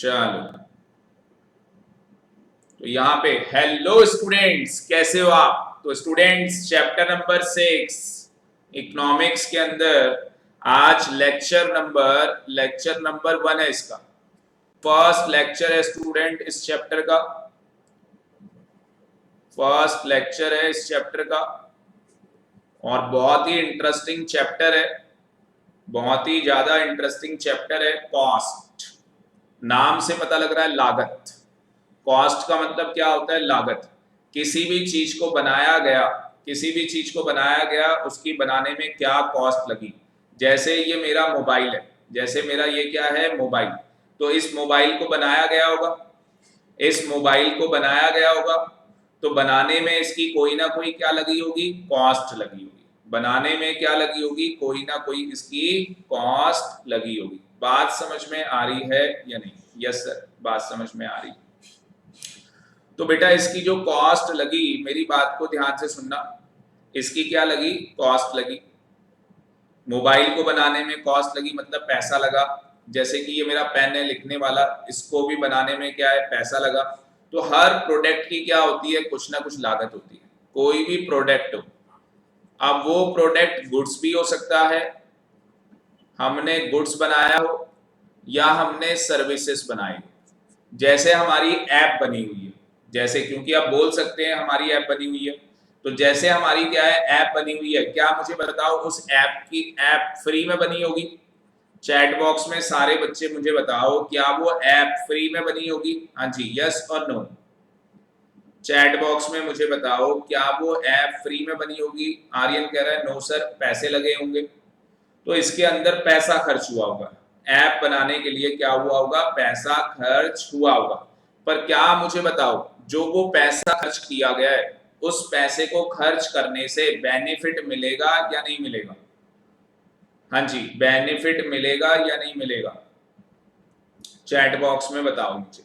चलो, तो यहाँ पे हेलो स्टूडेंट्स, कैसे हो आप? तो स्टूडेंट्स, चैप्टर नंबर 6 इकोनॉमिक्स के अंदर आज लेक्चर नंबर 1 है। इसका फर्स्ट लेक्चर है स्टूडेंट, इस चैप्टर का फर्स्ट लेक्चर है इस चैप्टर का। और बहुत ही इंटरेस्टिंग चैप्टर है, बहुत ही ज्यादा इंटरेस्टिंग चैप्टर है। कॉस्ट, नाम से पता लग रहा है लागत। कॉस्ट का मतलब क्या होता है? लागत। किसी भी चीज को बनाया गया, उसकी बनाने में क्या कॉस्ट लगी। जैसे ये मेरा मोबाइल है, जैसे मेरा ये क्या है, मोबाइल। तो इस मोबाइल को बनाया गया होगा, तो बनाने में इसकी कोई ना कोई क्या लगी होगी, कॉस्ट लगी होगी। बनाने में क्या लगी होगी, कोई ना कोई इसकी कॉस्ट लगी होगी। बात समझ में आ रही है या नहीं? यस सर, बात समझ में आ रही है। तो बेटा इसकी जो कॉस्ट लगी, मेरी बात को ध्यान से सुनना, इसकी क्या लगी, कॉस्ट लगी। मोबाइल को बनाने में कॉस्ट लगी, मतलब पैसा लगा। जैसे कि ये मेरा पेन है लिखने वाला, इसको भी बनाने में क्या है, पैसा लगा। तो हर प्रोडक्ट की क्या होती है, कुछ ना कुछ लागत होती है, कोई भी प्रोडक्ट हो। अब वो प्रोडक्ट गुड्स भी हो सकता है, हमने गुड्स बनाया हो, या हमने सर्विसेज बनाई हो। जैसे हमारी ऐप बनी हुई है, जैसे, क्योंकि आप बोल सकते हैं हमारी ऐप बनी हुई है, तो जैसे हमारी क्या है, ऐप बनी हुई है। क्या मुझे बताओ, उस ऐप फ्री में बनी होगी? चैट बॉक्स में सारे बच्चे मुझे बताओ, क्या वो ऐप फ्री में बनी होगी? हाँ जी, यस और नो। चैट बॉक्स में मुझे बताओ, क्या वो ऐप फ्री में बनी होगी? आर्यन कह रहा है नो सर, पैसे लगे होंगे। तो इसके अंदर पैसा खर्च हुआ होगा, ऐप बनाने के लिए क्या हुआ होगा, पैसा खर्च हुआ होगा। पर क्या मुझे बताओ, जो वो पैसा खर्च किया गया है, उस पैसे को खर्च करने से बेनिफिट मिलेगा या नहीं मिलेगा? हाँ जी, बेनिफिट मिलेगा या नहीं मिलेगा? चैट बॉक्स में बताओ मुझे।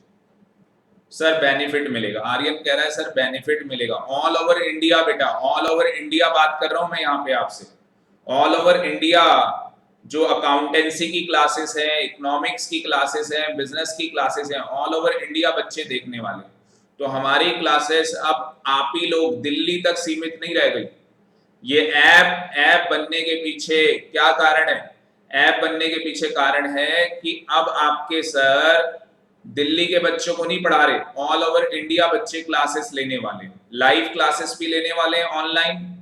सर बेनिफिट मिलेगा, आर्यन कह रहा है सर बेनिफिट मिलेगा। ऑल ओवर इंडिया बेटा, ऑल ओवर इंडिया बात कर रहा हूं मैं यहाँ पे आपसे। ऑल ओवर इंडिया जो अकाउंटेंसी की क्लासेस हैं, इकोनॉमिक्स की क्लासेस हैं, बिजनेस की क्लासेस हैं, ऑल ओवर इंडिया बच्चे देखने वाले। तो हमारी क्लासेस अब आप ही लोग दिल्ली तक सीमित नहीं रह गई। ये ऐप बनने के पीछे क्या कारण है? ऐप बनने के पीछे कारण है कि अब आपके सर दिल्ली के बच्चों को नहीं पढ़ा रहे, ऑल ओवर इंडिया बच्चे क्लासेस लेने वाले, लाइव क्लासेस भी लेने वाले हैं, ऑनलाइन।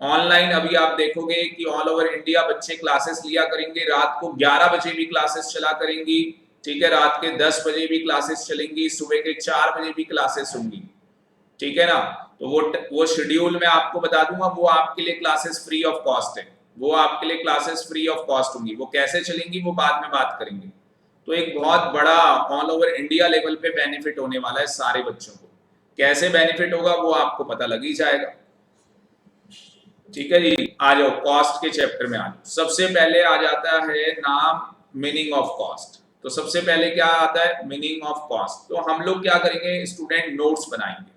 ऑनलाइन अभी आप देखोगे कि ऑल ओवर इंडिया बच्चे क्लासेस लिया करेंगे। रात को 11 बजे भी क्लासेस चला करेंगी, ठीक है, रात के 10 बजे भी क्लासेस चलेंगी, सुबह के 4 बजे भी क्लासेस होंगी, ठीक है ना। तो वो शेड्यूल मैं आपको बता दूंगा, वो आपके लिए क्लासेस फ्री ऑफ कॉस्ट है, वो आपके लिए क्लासेस फ्री ऑफ कॉस्ट होंगी। वो कैसे चलेंगी वो बाद में बात करेंगे। तो एक बहुत बड़ा ऑल ओवर इंडिया लेवल पे बेनिफिट होने वाला है सारे बच्चों को। कैसे बेनिफिट होगा वो आपको पता लग ही जाएगा, ठीक है जी। आ जाओ कॉस्ट के चैप्टर में आ जाओ। सबसे पहले आ जाता है नाम, मीनिंग ऑफ कॉस्ट। तो सबसे पहले क्या आता है, मीनिंग ऑफ कॉस्ट। तो हम लोग क्या करेंगे स्टूडेंट, नोट्स बनाएंगे।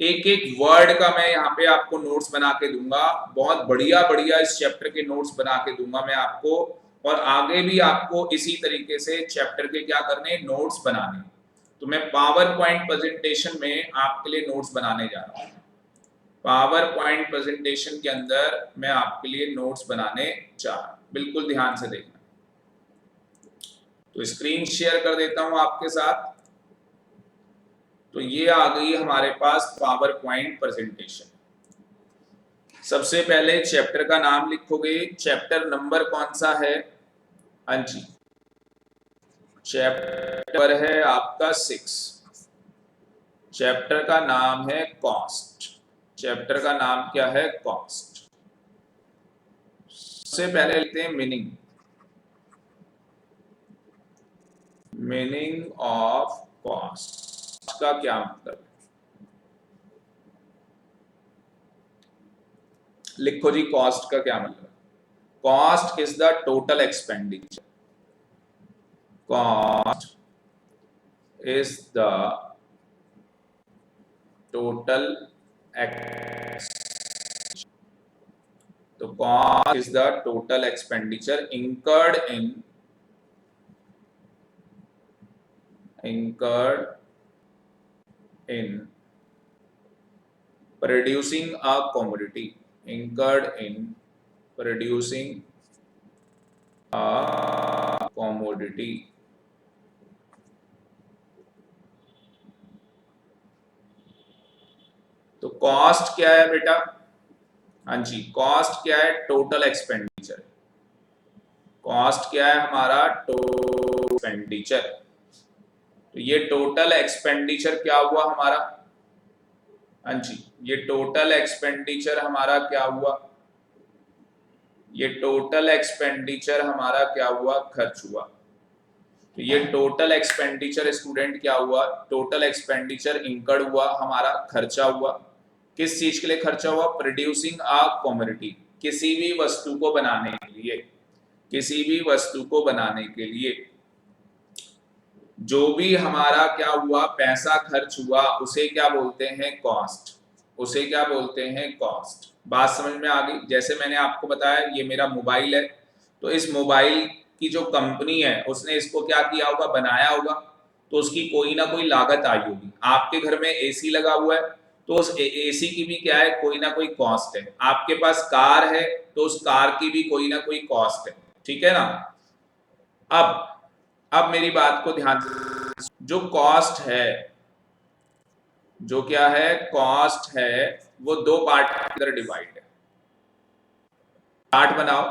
एक एक वर्ड का मैं यहाँ पे आपको नोट्स बना के दूंगा, बहुत बढ़िया बढ़िया इस चैप्टर के नोट्स बना के दूंगा मैं आपको। और आगे भी आपको इसी तरीके से चैप्टर के क्या करने, नोट्स बनाने। तो मैं पावर पॉइंट प्रेजेंटेशन में आपके लिए नोट्स बनाने जा रहा हूँ। पावर पॉइंट प्रेजेंटेशन के अंदर मैं आपके लिए नोट्स बनाने जा रहा हूँ, बिल्कुल ध्यान से देखना। तो स्क्रीन शेयर कर देता हूं आपके साथ। तो ये आ गई हमारे पास पावर पॉइंट प्रेजेंटेशन। सबसे पहले चैप्टर का नाम लिखोगे। चैप्टर नंबर कौन सा है? हाँ जी, चैप्टर है आपका 6। चैप्टर का नाम है कॉस्ट। चैप्टर का नाम क्या है? कॉस्ट। सबसे पहले लिखते हैं मीनिंग। मीनिंग ऑफ कॉस्ट का क्या मतलब है? लिखो जी, कॉस्ट का क्या मतलब है? Cost is the total expenditure. Cost is the total expenditure. तो cost is the total expenditure incurred in incurred in producing a commodity, incurred in producing a commodity। तो कॉस्ट क्या है बेटा? हाँ जी, कॉस्ट क्या है? Total expenditure. कॉस्ट क्या है हमारा? Total expenditure. तो ये टोटल एक्सपेंडिचर क्या हुआ हमारा? हाँ जी, ये टोटल एक्सपेंडिचर हमारा क्या हुआ? ये टोटल एक्सपेंडिचर हमारा क्या हुआ? खर्च हुआ। तो ये टोटल एक्सपेंडिचर स्टूडेंट क्या हुआ? टोटल एक्सपेंडिचर इंकर्ड हुआ, हमारा खर्चा हुआ। किस चीज के लिए खर्चा हुआ? प्रोड्यूसिंग अ कमोडिटी, किसी भी वस्तु को बनाने के लिए, किसी भी वस्तु को बनाने के लिए जो भी हमारा क्या हुआ, पैसा खर्च हुआ, उसे क्या बोलते हैं? कॉस्ट। उसे क्या बोलते हैं? कॉस्ट। बात समझ में आ गई? जैसे मैंने आपको बताया ये मेरा मोबाइल है, तो इस मोबाइल की जो कंपनी है उसने इसको क्या किया होगा? बनाया होगा, तो उसकी कोई ना कोई लागत आई होगी। आपके घर में एसी लगा हुआ है, तो उस एसी की भी क्या है? कोई ना कोई कॉस्ट है। आपके पास कार है, तो उस कार की भी कोई ना कोई कॉस्ट है। ठीक है ना? अब मेरी बात को ध्यान से, जो कॉस्ट है, जो क्या है? कॉस्ट है, वो दो पार्ट के अंदर डिवाइड है। चार्ट बनाओ,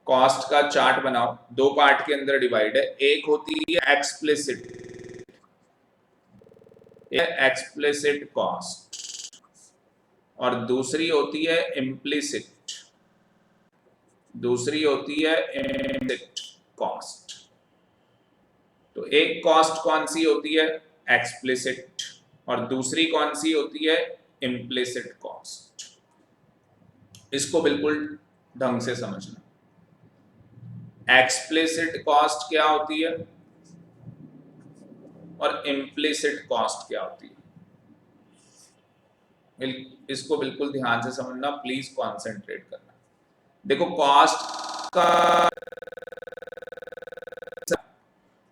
कॉस्ट का चार्ट बनाओ, दो पार्ट के अंदर डिवाइड है। एक होती है एक्सप्लिसिट, एक्सप्लिसिट कॉस्ट, और दूसरी होती है इम्प्लिसिट, दूसरी होती है इम्प्लिसिट कॉस्ट। तो एक कॉस्ट कौन सी होती है? एक्सप्लिसिट, और दूसरी कौन सी होती है? Implicit cost. इसको बिल्कुल ढंग से समझना। एक्सप्लिसिट कॉस्ट क्या होती है और इम्प्लिसिट कॉस्ट क्या होती है? इसको बिल्कुल ध्यान से समझना, प्लीज कॉन्सेंट्रेट करना। देखो, कॉस्ट का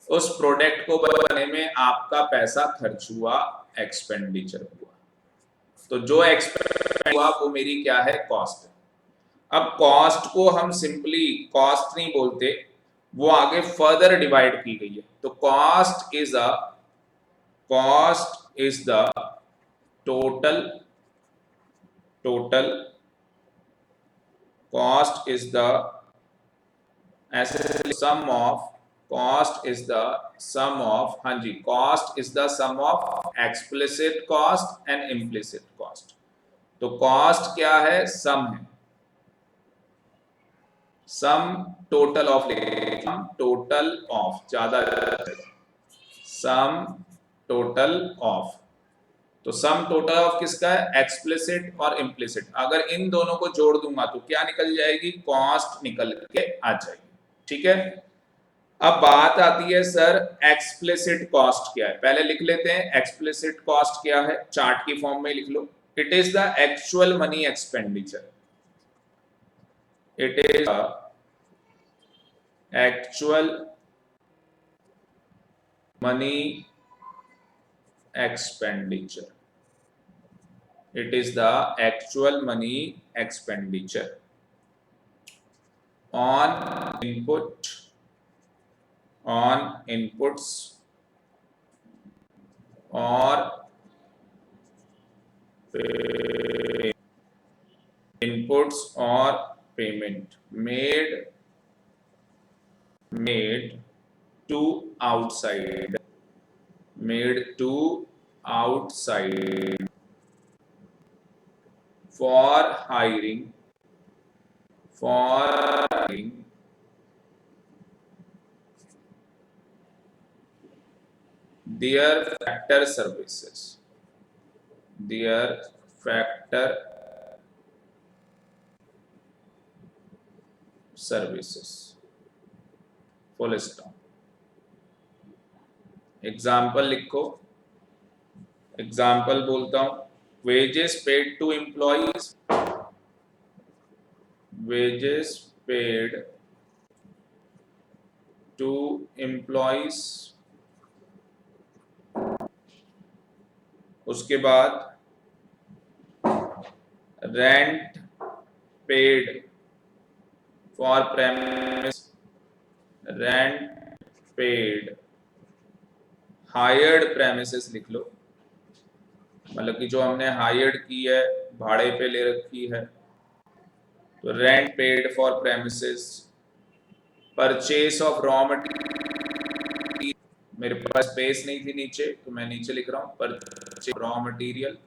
उस प्रोडक्ट को बनाने में आपका पैसा खर्च हुआ, एक्सपेंडिचर हुआ। तो जो एक्सपेंडिचर हुआ वो मेरी क्या है? कॉस्ट है। अब कॉस्ट को हम सिंपली कॉस्ट नहीं बोलते, वो आगे फर्दर डिवाइड की गई है। तो cost is the total cost is the sum of, cost is the sum of, हाँ जी, cost is the sum of explicit cost and implicit cost. तो कॉस्ट क्या है? सम है, sum total of, total of ज्यादा, sum total of. तो सम total of किसका है? एक्सप्लिसिट और इम्प्लिसिट। अगर इन दोनों को जोड़ दूंगा तो क्या निकल जाएगी? कॉस्ट निकल के आ जाएगी। ठीक है? अब बात आती है सर एक्सप्लिसिट कॉस्ट क्या है? पहले लिख लेते हैं एक्सप्लिसिट कॉस्ट क्या है, चार्ट की फॉर्म में लिख लो। It is the actual money expenditure, it is actual money expenditure, it is the actual money expenditure on inputs or payment made to outside for hiring their factor services, full stop। Example लिखो, example बोलता हूं, wages paid to employees, wages paid to employees उसके बाद rent paid for premise, rent paid, hired premises लिख लो, मतलब कि जो हमने हायर्ड की है, भाड़े पे ले रखी है। तो rent paid for premises, purchase of raw material, मेरे पास स्पेस नहीं थी नीचे तो मैं नीचे लिख रहा हूं, परचेस रॉ मटेरियल,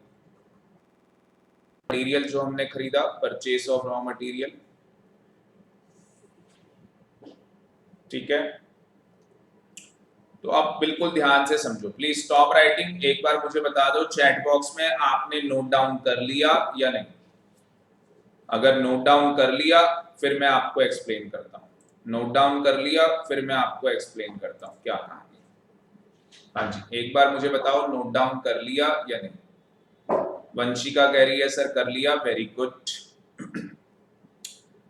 मटेरियल जो हमने खरीदा, परचेस ऑफ रॉ मटेरियल। ठीक है, तो अब बिल्कुल ध्यान से समझो, प्लीज स्टॉप राइटिंग। एक बार मुझे बता दो चैट बॉक्स में आपने नोट डाउन कर लिया या नहीं। अगर नोट डाउन कर लिया फिर मैं आपको एक्सप्लेन करता हूं, नोट डाउन कर लिया फिर मैं आपको एक्सप्लेन करता हूं क्या कहानी। हाँ जी, एक बार मुझे बताओ नोट डाउन कर लिया या नहीं। वंशिका कह रही है सर कर लिया, वेरी गुड।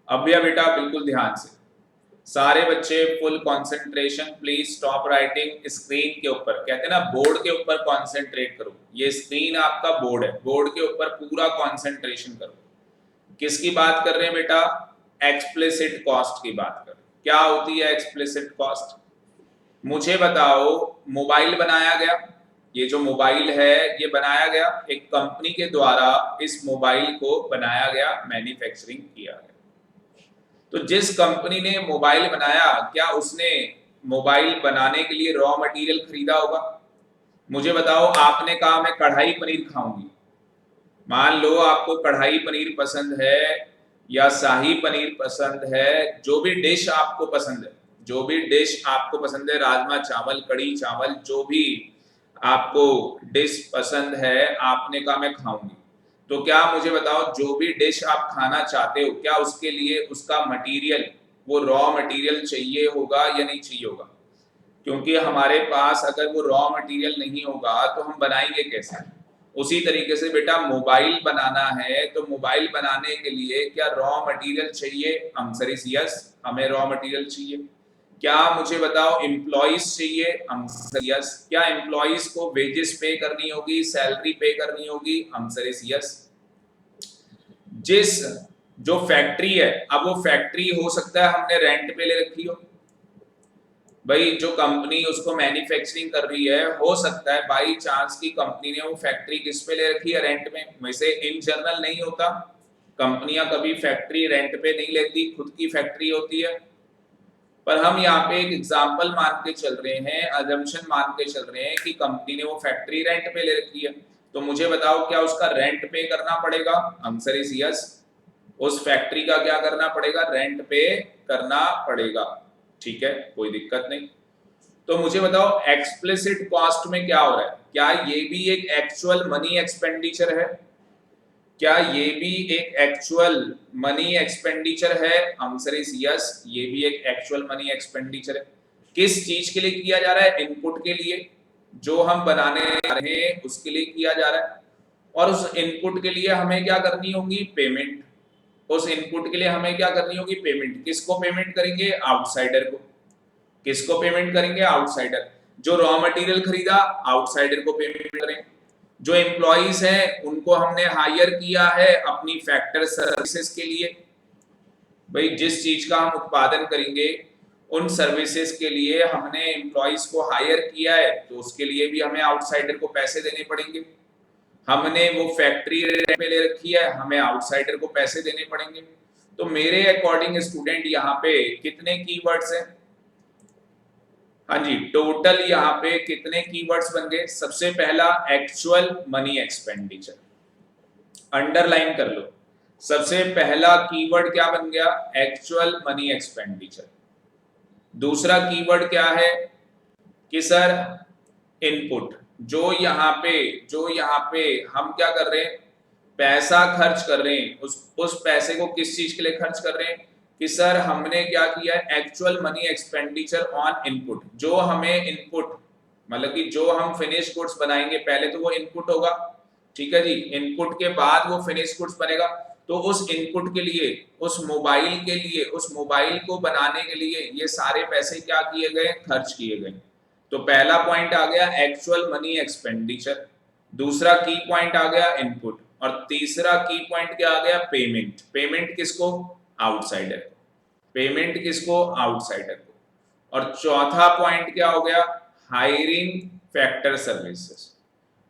अब भैया बेटा बिल्कुल ध्यान से, सारे बच्चे full concentration, please stop writing. Screen के ऊपर, कहते हैं ना बोर्ड के ऊपर कंसंट्रेट करो, ये स्क्रीन आपका बोर्ड है, बोर्ड के ऊपर पूरा कंसंट्रेशन करो। किसकी बात कर रहे हैं बेटा? एक्सप्लिसिट कॉस्ट की बात कर रहे हैं। क्या होती है एक्सप्लिसिट कॉस्ट? मुझे बताओ, मोबाइल बनाया गया, ये जो मोबाइल है ये बनाया गया एक कंपनी के द्वारा, इस मोबाइल को बनाया गया, मैन्युफैक्चरिंग किया गया। तो जिस कंपनी ने मोबाइल बनाया, क्या उसने मोबाइल बनाने के लिए रॉ मटेरियल खरीदा होगा? मुझे बताओ, आपने कहा मैं कढ़ाई पनीर खाऊंगी, मान लो आपको कढ़ाई पनीर पसंद है या शाही पनीर पसंद है, जो भी डिश आपको पसंद है, जो भी डिश आपको पसंद है, राजमा चावल, कढ़ी चावल, जो भी आपको डिश पसंद है, आपने कहा मैं खाऊंगी। तो क्या मुझे बताओ, जो भी डिश आप खाना चाहते हो, क्या उसके लिए उसका मटेरियल, वो रॉ मटेरियल चाहिए होगा या नहीं चाहिए होगा? क्योंकि हमारे पास अगर वो रॉ मटेरियल नहीं होगा तो हम बनाएंगे कैसे? उसी तरीके से बेटा मोबाइल बनाना है, तो मोबाइल बनाने के लिए क्या रॉ मटेरियल चाहिए? आंसर इज यस, हमें रॉ मटेरियल चाहिए। क्या मुझे बताओ एम्प्लॉइज चाहिए? Answer yes. क्या एम्प्लॉइज को वेजेस पे करनी होगी, सैलरी पे करनी होगी? Answer is yes. जिस जो फैक्ट्री है, अब वो फैक्ट्री हो सकता है हमने रेंट पे ले रखी हो, भाई जो कंपनी उसको मैन्युफैक्चरिंग कर रही है, हो सकता है बाई चांस की कंपनी ने वो फैक्ट्री किस पे ले रखी है? रेंट में। वैसे इन जनरल नहीं होता, कंपनियां कभी फैक्ट्री रेंट पे नहीं लेती, खुद की फैक्ट्री होती है। पर हम यहाँ पे एक एग्जांपल मान के चल रहे हैं, अजम्पशन मान के चल रहे हैं कि कंपनी ने वो फैक्ट्री रेंट पे ले रखी है। तो मुझे बताओ क्या उसका रेंट पे करना पड़ेगा? Answer is yes. उस फैक्ट्री का क्या करना पड़ेगा? रेंट पे करना पड़ेगा। ठीक है, कोई दिक्कत नहीं। तो मुझे बताओ एक्सप्लिसिट कॉस्ट में क्या हो रहा है? क्या ये भी एक एक्चुअल मनी एक्सपेंडिचर है? क्या ये भी एक एक्चुअल मनी एक्सपेंडिचर है? आंसर इज यस, ये भी एक एक्चुअल मनी एक्सपेंडिचर है। किस चीज के लिए किया जा रहा है? इनपुट के लिए, जो हम बनाने जा रहे हैं उसके लिए किया जा रहा है। और उस इनपुट के लिए हमें क्या करनी होगी? पेमेंट। उस इनपुट के लिए हमें क्या करनी होगी? पेमेंट। किसको पेमेंट करेंगे? आउटसाइडर को। किसको पेमेंट करेंगे? आउटसाइडर। जो रॉ मटेरियल खरीदा, आउटसाइडर को पेमेंट करें। जो एम्प्लॉइज हैं उनको हमने हायर किया है अपनी फैक्टर सर्विसेज के लिए, भाई जिस चीज का हम उत्पादन करेंगे उन सर्विसेज के लिए हमने एम्प्लॉइज को हायर किया है, तो उसके लिए भी हमें आउटसाइडर को पैसे देने पड़ेंगे। हमने वो फैक्ट्री रेंट पे ले रखी है, हमें आउटसाइडर को पैसे देने पड़ेंगे। तो मेरे अकॉर्डिंग स्टूडेंट यहाँ पे कितने कीवर्ड्स हैं? हाँ जी, टोटल यहाँ पे कितने कीवर्ड्स बन गए? सबसे पहला एक्चुअल मनी एक्सपेंडिचर, अंडरलाइन कर लो। सबसे पहला कीवर्ड क्या बन गया? Actual money expenditure. दूसरा कीवर्ड क्या है कि सर इनपुट, जो यहाँ पे हम क्या कर रहे हैं? पैसा खर्च कर रहे हैं, उस पैसे को किस चीज के लिए खर्च कर रहे हैं? कि सर हमने क्या किया है? Actual money expenditure on input. जो हमें इनपुट, मतलब कि जो हम फिनिश गुड्स बनाएंगे, पहले तो वो इनपुट होगा, ठीक है जी, इनपुट के बाद वो फिनिश गुड्स बनेगा। तो उस इनपुट के लिए, उस मोबाइल के लिए, उस मोबाइल को बनाने के लिए ये सारे पैसे क्या किए गए? खर्च किए गए। तो पहला पॉइंट आ गया एक्चुअल मनी एक्सपेंडिचर। दूसरा की पॉइंट आ गया इनपुट, और तीसरा की पॉइंट क्या आ गया पेमेंट। पेमेंट किसको? आउटसाइडर को। पेमेंट किसको? आउटसाइडर को। और चौथा पॉइंट क्या हो गया? Hiring factor services.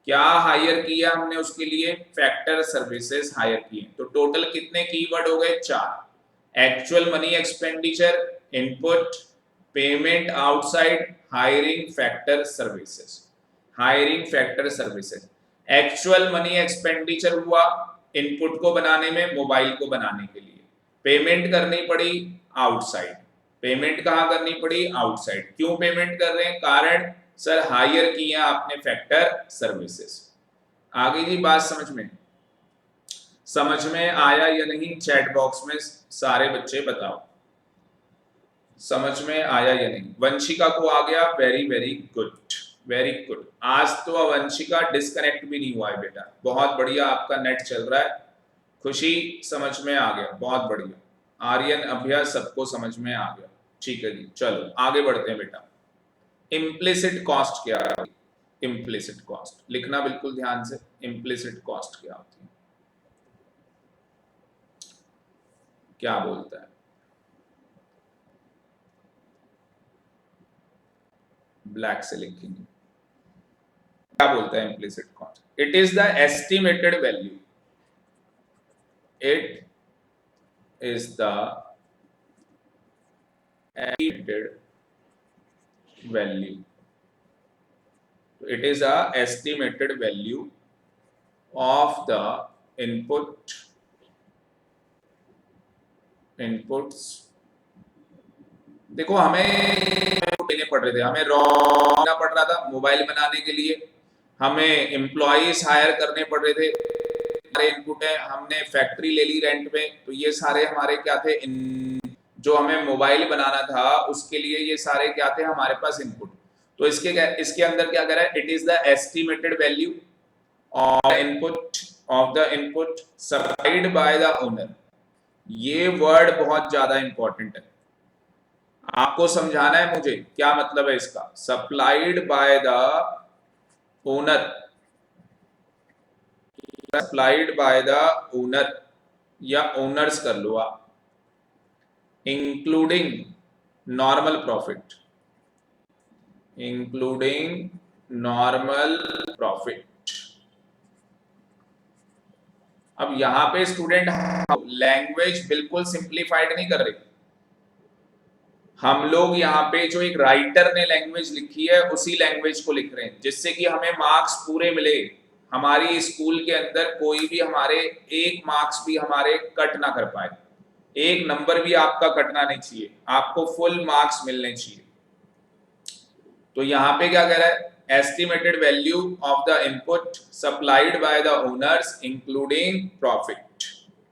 क्या हायर किया हमने उसके लिए? फैक्टर सर्विसेज हायर किए। तो टोटल कितने कीवर्ड हो गए? 4। Actual money expenditure, input, payment outside, hiring factor services. Hiring factor services. Actual money expenditure हुआ इनपुट को बनाने में, मोबाइल को बनाने के लिए। पेमेंट करनी पड़ी आउटसाइड। पेमेंट कहां करनी पड़ी? आउटसाइड। क्यों पेमेंट कर रहे हैं? कारण सर हायर किया आपने फैक्टर सर्विसेज। आगे की बात समझ में आया या नहीं? चैट बॉक्स में सारे बच्चे बताओ समझ में आया या नहीं। वंशिका को आ गया, very very good, very good. आज तो वंशिका डिस्कनेक्ट भी नहीं हुआ है बेटा, बहुत बढ़िया आपका नेट चल रहा है। खुशी समझ में आ गया, बहुत बढ़िया। आर्यन अभ्यास सबको समझ में आ गया, ठीक है जी। चलो आगे बढ़ते हैं बेटा। इम्प्लिसिट कॉस्ट क्या है? इम्प्लिसिट कॉस्ट लिखना बिल्कुल ध्यान से। इम्प्लिसिट कॉस्ट क्या होती है? क्या बोलता है? ब्लैक से लिखेंगे। क्या बोलता है implicit cost? It is the estimated value. It is the estimated value. It is a estimated value of the inputs. देखो हमें लेने पड़ रहे थे, हमें रॉ लेना पड़ रहा था मोबाइल बनाने के लिए, हमें एम्प्लॉइज हायर करने पड़ रहे थे, हमारे इनपुट है, हमने फैक्ट्री ले ली रेंट पे, तो ये सारे हमारे क्या थे? जो हमें मोबाइल बनाना था उसके लिए ये सारे क्या थे हमारे पास? इनपुट। तो इसके अंदर क्या कर रहा है? It is the estimated value of the input supplied by the owner. ये वर्ड बहुत ज्यादा इंपॉर्टेंट है, आपको समझाना है मुझे क्या मतलब है इसका। Supplied by the owner, supplied by the owner या ओनर्स कर लो आप, including normal profit, including normal profit. अब यहां पे स्टूडेंट लैंग्वेज बिल्कुल सिंप्लीफाइड नहीं कर रहे, हम लोग यहाँ पे जो एक राइटर ने लैंग्वेज लिखी है उसी लैंग्वेज को लिख रहे हैं, जिससे कि हमें मार्क्स पूरे मिले। हमारी स्कूल के अंदर कोई भी हमारे एक मार्क्स भी हमारे कट ना कर पाए, एक नंबर भी आपका कटना नहीं चाहिए, आपको फुल मार्क्स मिलने चाहिए। तो यहाँ पे क्या कह रहा है? Estimated value of the input supplied by the owners including profit.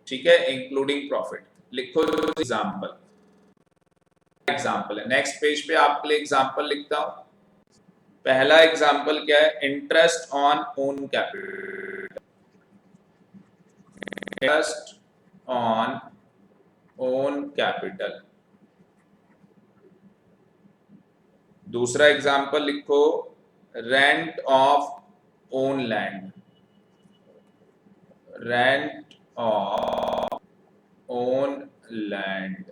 ठीक है, इंक्लूडिंग प्रॉफिट लिखो। एग्जाम्पल है, नेक्स्ट पेज पे आपके लिए एग्जाम्पल लिखता हूं। पहला एग्जाम्पल क्या है? Interest on own capital, interest on own capital. दूसरा एग्जाम्पल लिखो, rent of own land, rent of own land.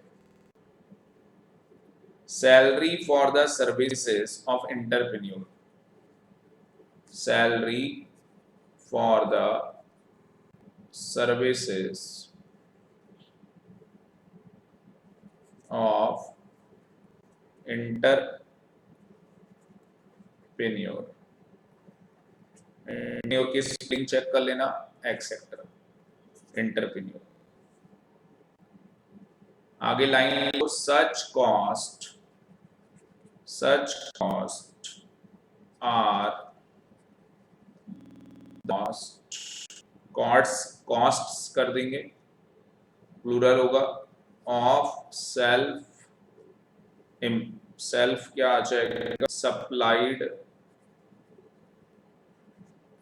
Salary for the services of entrepreneur, salary for the services of entrepreneur की spelling check कर लेना, etcetera, entrepreneur. आगे line, such cost are costs कर देंगे, plural होगा, of self क्या आ जाएगा? Supplied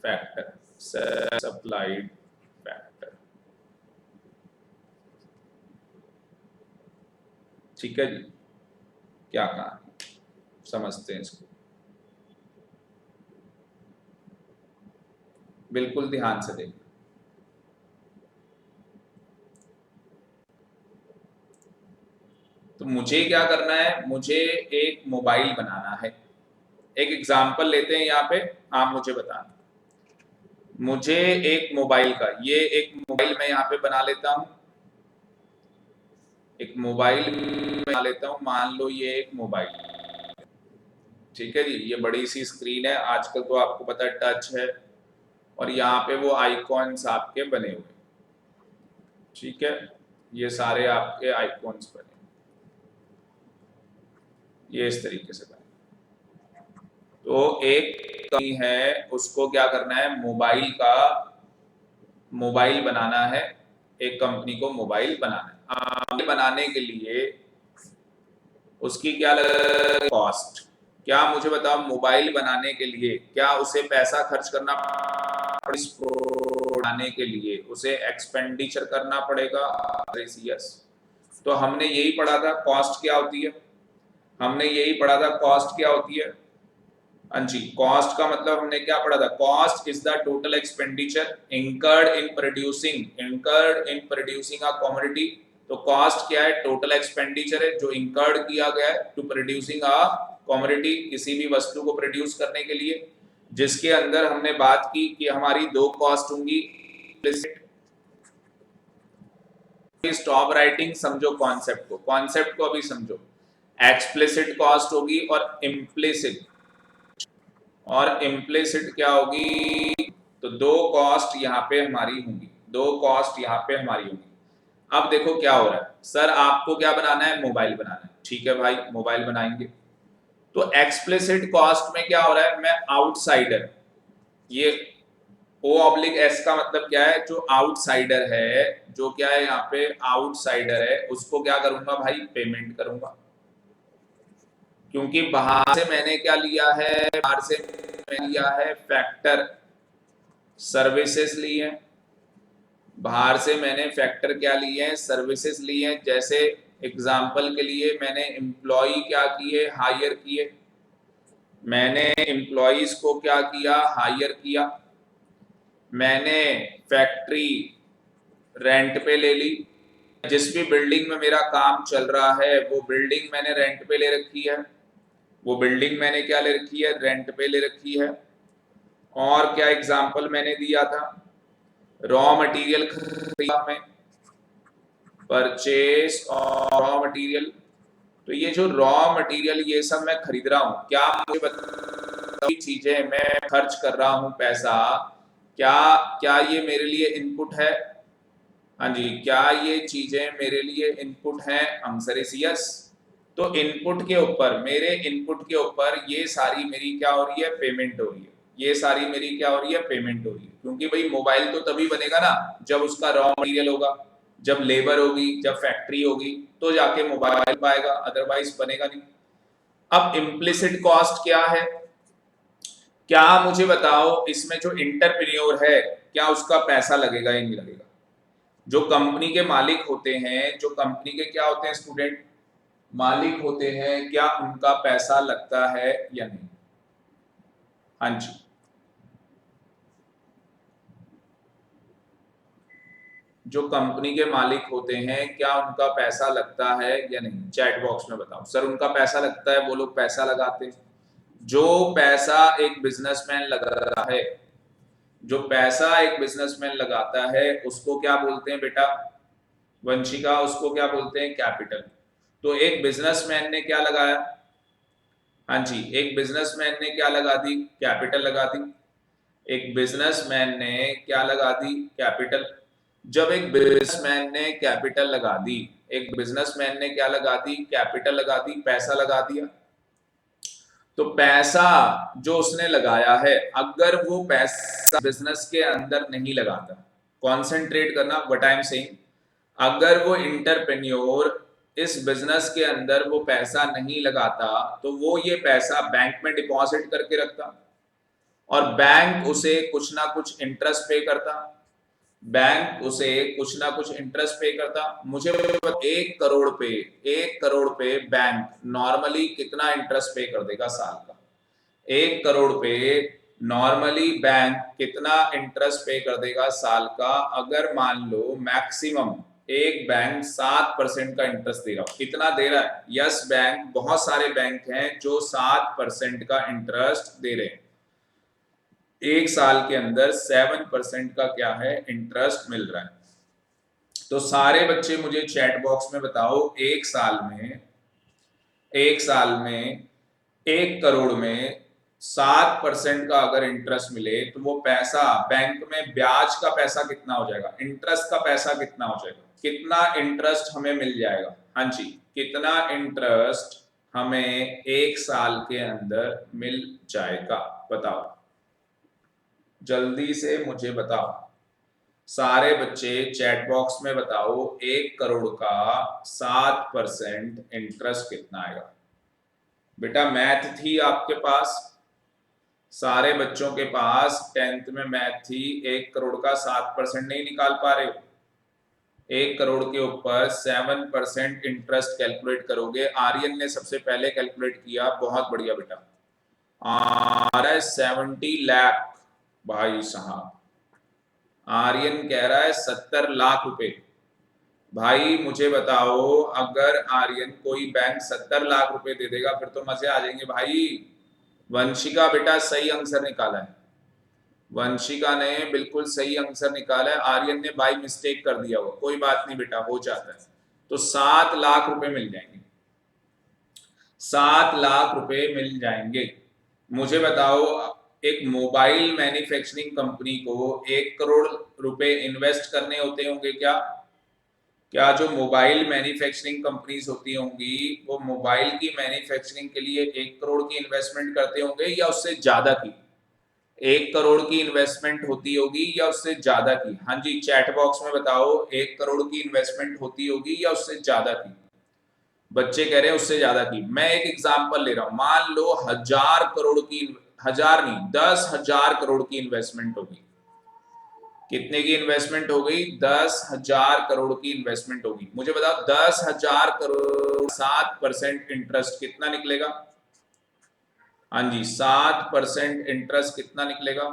factor, supplied factor. ठीक है जी, क्या कहा समझते हैं इसको। बिल्कुल ध्यान से देखना। तो मुझे क्या करना है, मुझे एक मोबाइल बनाना है। एक एग्जांपल लेते हैं यहाँ पे, आप मुझे बताना। मुझे एक मोबाइल का, ये एक मोबाइल मैं यहाँ पे बना लेता हूँ, एक मोबाइल बना लेता हूँ, मान लो ये एक मोबाइल, ठीक है जी। ये बड़ी सी स्क्रीन है, आजकल तो आपको पता है टच है, और यहाँ पे वो आइकॉन्स आपके बने हुए, ठीक है। ये सारे आपके आइकॉन्स बने, ये इस तरीके से बने। तो एक कंपनी है, उसको क्या करना है, मोबाइल का मोबाइल बनाना है, एक कंपनी को मोबाइल बनाना है। मोबाइल बनाने के लिए उसकी क्या लगेगी, कॉस्ट। क्या मुझे बताओ, मोबाइल बनाने के लिए क्या उसे पैसा खर्च करना, बनाने के लिए उसे एक्सपेंडिचर करना पड़ेगा, यस। तो हमने यही पढ़ा था कॉस्ट क्या होती है, हमने यही पढ़ा था कॉस्ट क्या होती है। हाँ जी, कॉस्ट का मतलब हमने क्या पढ़ा था, cost is the total expenditure incurred in producing a commodity. तो कॉस्ट क्या है, टोटल एक्सपेंडिचर है जो इंकर्ड किया गया है टू प्रोड्यूसिंग अ कमोडिटी, किसी भी वस्तु को प्रोड्यूस करने के लिए। जिसके अंदर हमने बात की कि हमारी दो कॉस्ट होंगी। स्टॉप राइटिंग, समझो कॉन्सेप्ट को अभी समझो। एक्सप्लिसिट कॉस्ट होगी और इम्प्लिसिट, और इम्प्लिसिट क्या होगी, तो दो कॉस्ट यहाँ पे हमारी होंगी, दो कॉस्ट यहाँ पे हमारी होंगी। अब देखो क्या हो रहा है, सर आपको क्या बनाना है, मोबाइल बनाना है, ठीक है भाई, मोबाइल बनाएंगे। तो एक्सप्लिसिट कॉस्ट में क्या हो रहा है, मैं आउटसाइडर, ये O/S का मतलब क्या है, जो आउटसाइडर है, जो क्या है यहाँ पे आउटसाइडर है, उसको क्या करूंगा भाई, पेमेंट करूंगा। क्योंकि बाहर से मैंने क्या लिया है, बाहर से मैंने लिया है फैक्टर सर्विसेज ली है, बाहर से मैंने फैक्टर क्या लिए हैं, सर्विसेज ली हैं। जैसे एग्जांपल के लिए मैंने एम्प्लॉय क्या किए, हायर किए, मैंने एम्प्लॉइज को क्या किया, हायर किया, मैंने फैक्ट्री रेंट पे ले ली, जिस भी बिल्डिंग में मेरा काम चल रहा है वो बिल्डिंग मैंने रेंट पे ले रखी है, वो बिल्डिंग मैंने क्या ले रखी है, रेंट पे ले रखी है। और क्या एग्जांपल मैंने दिया था, रॉ मटेरियल खरीदा में, परचेस और रॉ मटेरियल। तो ये जो रॉ मटेरियल ये सब मैं खरीद रहा हूँ, क्या मुझे बताओ, चीजें मैं खर्च कर रहा हूँ पैसा, क्या क्या ये मेरे लिए इनपुट है, हाँ जी, क्या ये चीजें मेरे लिए इनपुट हैं, आंसर इज यस। तो इनपुट के ऊपर, मेरे इनपुट के ऊपर ये सारी मेरी क्या हो रही है, पेमेंट हो रही है, ये सारी मेरी क्या हो रही है, पेमेंट हो रही है। क्योंकि भाई मोबाइल तो तभी बनेगा ना जब उसका रॉ मटेरियल होगा, जब लेबर होगी, जब फैक्ट्री होगी, तो जाके मोबाइल पाएगा, अदरवाइज बनेगा नहीं। अब इम्प्लिसिट कॉस्ट क्या है, क्या मुझे बताओ, इसमें जो इंटरप्रेन्योर है क्या उसका पैसा लगेगा या नहीं लगेगा। जो कंपनी के मालिक होते हैं, जो कंपनी के क्या होते हैं स्टूडेंट, मालिक होते हैं, क्या उनका पैसा लगता है या नहीं। हाँ जी, जो कंपनी के मालिक होते हैं क्या उनका पैसा लगता है या नहीं, चैट बॉक्स में बताओ। सर उनका पैसा लगता है, वो लोग पैसा लगाते हैं। जो पैसा एक बिजनेसमैन लगा रहा है, जो पैसा एक बिजनेसमैन लगाता है उसको क्या बोलते हैं बेटा, वंशिका, उसको क्या बोलते हैं, कैपिटल। तो एक बिजनेसमैन ने क्या लगाया, हाँ जी, एक बिजनेसमैन ने क्या लगा दी, कैपिटल लगा दी। एक बिजनेसमैन ने क्या लगा दी, कैपिटल। जब एक बिजनेसमैन ने कैपिटल लगा दी, एक बिजनेसमैन ने क्या लगा दी, कैपिटल लगा दी, पैसा लगा दिया। तो पैसा जो उसने लगाया है, अगर वो पैसा बिजनेस के अंदर नहीं लगाता, कॉन्सेंट्रेट करना व्हाट आई एम सेइंग, अगर वो इंटरप्रेन्योर इस बिजनेस के अंदर वो पैसा नहीं लगाता, तो वो ये पैसा बैंक में डिपॉजिट करके रखता, और बैंक उसे कुछ ना कुछ इंटरेस्ट पे करता, बैंक उसे कुछ ना कुछ इंटरेस्ट पे करता। मुझे 1 करोड़ पे, 1 करोड़ पे बैंक नॉर्मली कितना इंटरेस्ट पे कर देगा साल का, 1 करोड़ पे नॉर्मली बैंक कितना इंटरेस्ट पे कर देगा साल का, अगर मान लो मैक्सिमम एक बैंक 7% का इंटरेस्ट दे रहा हो, कितना दे रहा है? यस बैंक, बहुत सारे बैंक हैं जो 7% का इंटरेस्ट दे रहे हैं, एक साल के अंदर 7% का क्या है, इंटरेस्ट मिल रहा है। तो सारे बच्चे मुझे चैट बॉक्स में बताओ, एक साल में 1 करोड़ में 7% का अगर इंटरेस्ट मिले तो वो पैसा बैंक में ब्याज का पैसा कितना हो जाएगा, इंटरेस्ट का पैसा कितना हो जाएगा, कितना इंटरेस्ट हमें मिल जाएगा? हाँ जी, कितना इंटरेस्ट हमें एक साल के अंदर मिल जाएगा, बताओ जल्दी से मुझे बताओ। सारे बच्चे चैट बॉक्स में बताओ, 1 करोड़ का 7% इंटरेस्ट कितना आएगा? बेटा मैथ थी आपके पास, सारे बच्चों के पास 10th में मैथ थी, 1 करोड़ का 7% नहीं निकाल पा रहे हो? 1 करोड़ के ऊपर 7% इंटरेस्ट कैलकुलेट करोगे। आर्यन ने सबसे पहले कैलकुलेट किया, बहुत बढ़िया बेटा, आ रहा है 70 लाख। भाई साहब आर्यन कह रहा है 70 लाख रुपए। भाई मुझे बताओ, अगर आर्यन कोई बैंक 70 लाख रुपए दे देगा फिर तो मजे आ जाएंगे भाई। वंशिका बेटा सही आंसर निकाला है, वंशिका ने बिल्कुल सही आंसर निकाला है, आर्यन ने बाई मिस्टेक कर दिया हो, कोई बात नहीं बेटा, हो जाता है। तो 7 लाख रुपए मिल जाएंगे, 7 लाख रुपए मिल जाएंगे। मुझे बताओ, एक मोबाइल मैन्युफैक्चरिंग कंपनी को 1 करोड़ रुपए इन्वेस्ट करने होते होंगे क्या? क्या जो मोबाइल मैन्युफैक्चरिंग कंपनीज होती होंगी वो मोबाइल की मैन्युफैक्चरिंग के लिए 1 करोड़ की इन्वेस्टमेंट करते होंगे या उससे ज्यादा की? 1 करोड़ की इन्वेस्टमेंट होती होगी या उससे ज्यादा की? हाँ जी चैट बॉक्स में बताओ, 1 करोड़ की इन्वेस्टमेंट होती होगी या उससे ज्यादा की? बच्चे कह रहे हैं उससे ज्यादा की। मैं एक एग्जांपल ले रहा हूं, मान लो 1000 करोड़ की, 1000 नहीं 10,000 करोड़ की इन्वेस्टमेंट होगी। कितने की इन्वेस्टमेंट हो गई? 10,000 करोड़ की इन्वेस्टमेंट होगी। मुझे बताओ 10,000 करोड़ 7% इंटरेस्ट कितना निकलेगा? हाँ जी 7% इंटरेस्ट कितना निकलेगा?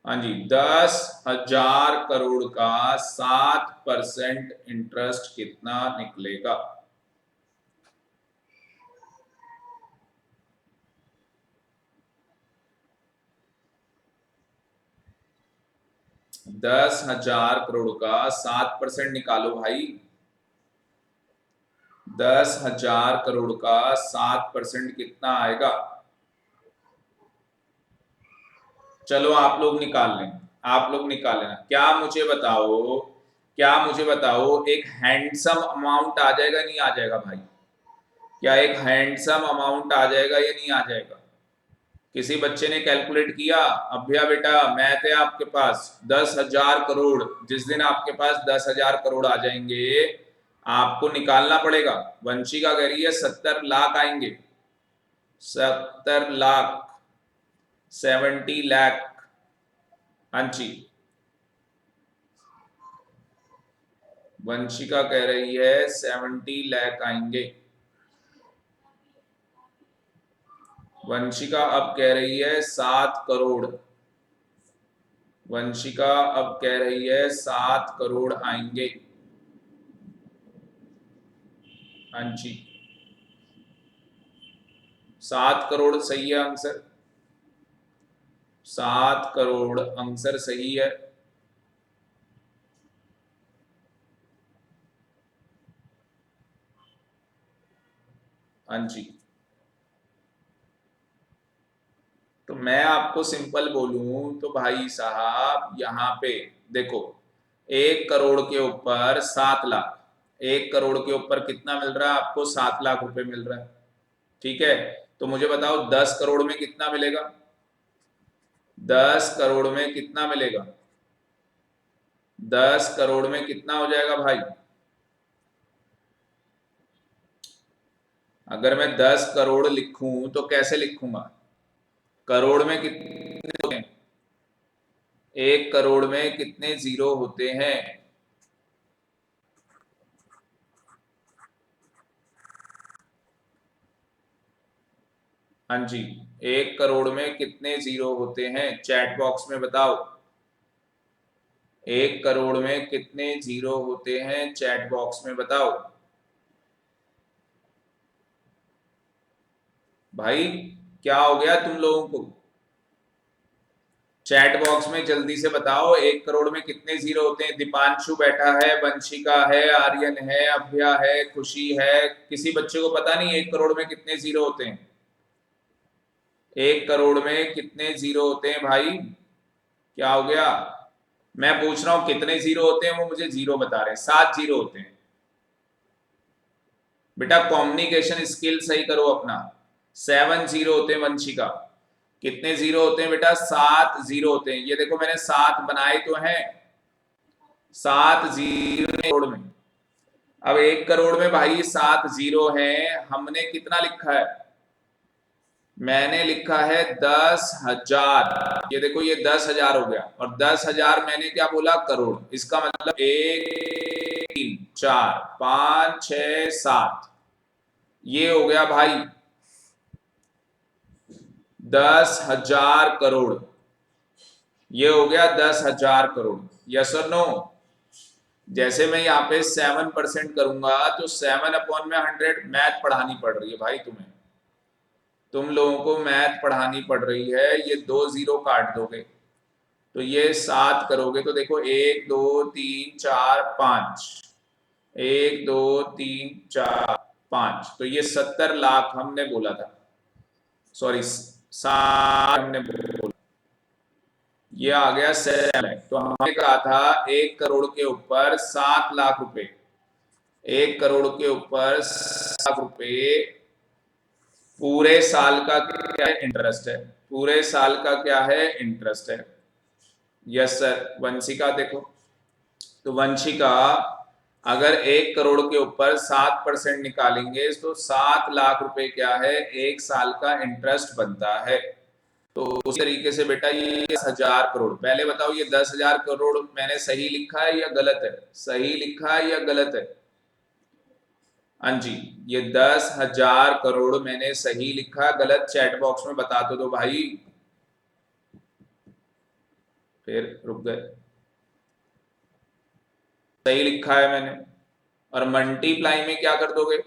हाँ जी 10,000 करोड़ का 7% इंटरेस्ट कितना निकलेगा? 10,000 करोड़ का 7% निकालो भाई। 10,000 करोड़ का 7% कितना आएगा? चलो आप लोग निकाल लें, आप लोग निकाल लेना। क्या मुझे बताओ एक हैंडसम अमाउंट आ जाएगा नहीं आ जाएगा भाई? क्या एक हैंडसम अमाउंट आ जाएगा या नहीं आ जाएगा? किसी बच्चे ने कैलकुलेट किया? अभ्या बेटा मैथ है आपके पास, 10,000 करोड़, जिस दिन आपके पास 10,000 करोड़ आ जाएंगे आपको निकालना पड़ेगा। वंशिका कह रही है 70 लाख आएंगे, 70 लाख, 70 लाख। हाँ जी वंशिका कह रही है 70 लाख आएंगे। वंशिका अब कह रही है 7 करोड़। वंशिका अब कह रही है 7 करोड़ आएंगे। हाँ जी 7 करोड़ सही है आंसर, 7 करोड़ आंसर सही है। हाँ जी तो मैं आपको सिंपल बोलूं तो भाई साहब यहाँ पे देखो, 1 करोड़ के ऊपर 7 लाख, 1 करोड़ के ऊपर कितना मिल रहा है आपको? 7 लाख रुपए मिल रहा है। ठीक है, तो मुझे बताओ 10 करोड़ में कितना मिलेगा? 10 करोड़ में कितना मिलेगा? 10 करोड़ में कितना हो जाएगा भाई? अगर मैं 10 करोड़ लिखूं तो कैसे लिखूंगा? करोड़ में कितने? 1 करोड़ में कितने जीरो होते हैं? हाँ जी, 1 करोड़ में कितने जीरो होते हैं चैट बॉक्स में बताओ। 1 करोड़ में कितने जीरो होते हैं चैट बॉक्स में बताओ भाई। क्या हो गया तुम लोगों को? चैट बॉक्स में जल्दी से बताओ 1 करोड़ में कितने जीरो होते हैं। दीपांशु बैठा है, वंशिका है, आर्यन है, अभ्या है, खुशी है। किसी बच्चे को पता नहीं 1 करोड़ में कितने जीरो होते हैं? 1 करोड़ में कितने जीरो होते हैं भाई? क्या हो गया? मैं पूछ रहा हूं कितने जीरो होते हैं, वो मुझे जीरो बता रहे हैं। 7 जीरो होते हैं। बेटा कम्युनिकेशन स्किल सही करो अपना। 7 जीरो होते हैं वंशिका। कितने जीरो होते हैं बेटा? 7 जीरो होते हैं। ये देखो मैंने 7 बनाए तो हैं। 7 जीरो करोड़ में। अब 1 करोड़ में भाई 7 जीरो हैं। हमने कितना लिखा है? मैंने लिखा है 10,000। ये देखो ये 10,000 हो गया। और 10,000 मैंने क्या बोला? करोड़। इसका मतलब 1 3 4 5 6 7 ये हो गया भाई 10,000 करोड़। ये हो गया 10,000 करोड़। यस और नो? जैसे मैं यहाँ पे 7% करूंगा तो 7/100। मैथ पढ़ानी पड़ रही है भाई तुम्हें। तुम लोगों को मैथ पढ़ानी पड़ रही है। ये 2 जीरो काट दोगे तो ये 7 करोगे तो देखो 1 2 3 4 5। 1 2 3 4 5 तो ये 70 लाख हमने बोला था। सॉरी 60 हमने बोला। ये आ गया 7 लाख। तो हमने कहा था 1 करोड़ के ऊपर 7 लाख रुपए। 1 करोड़ के ऊपर 7 लाख रुपए पूरे साल का क्या है? इंटरेस्ट है। पूरे साल का क्या है? इंटरेस्ट है। Yes sir. वंशिका देखो तो वंशिका अगर 1 करोड़ के ऊपर 7% निकालेंगे तो 7 लाख रुपए क्या है? 1 साल का इंटरेस्ट बनता है। तो उस तरीके से बेटा ये 10,000 करोड़। पहले बताओ ये 10,000 करोड़ मैंने सही लिखा है या गलत है? सही लिखा है या गलत है? हाँ जी, ये 10,000 करोड़ मैंने सही लिखा, गलत चैट बॉक्स में बता दो भाई। फिर रुक गए। सही लिखा है मैंने। और मल्टीप्लाई में क्या कर दोगे?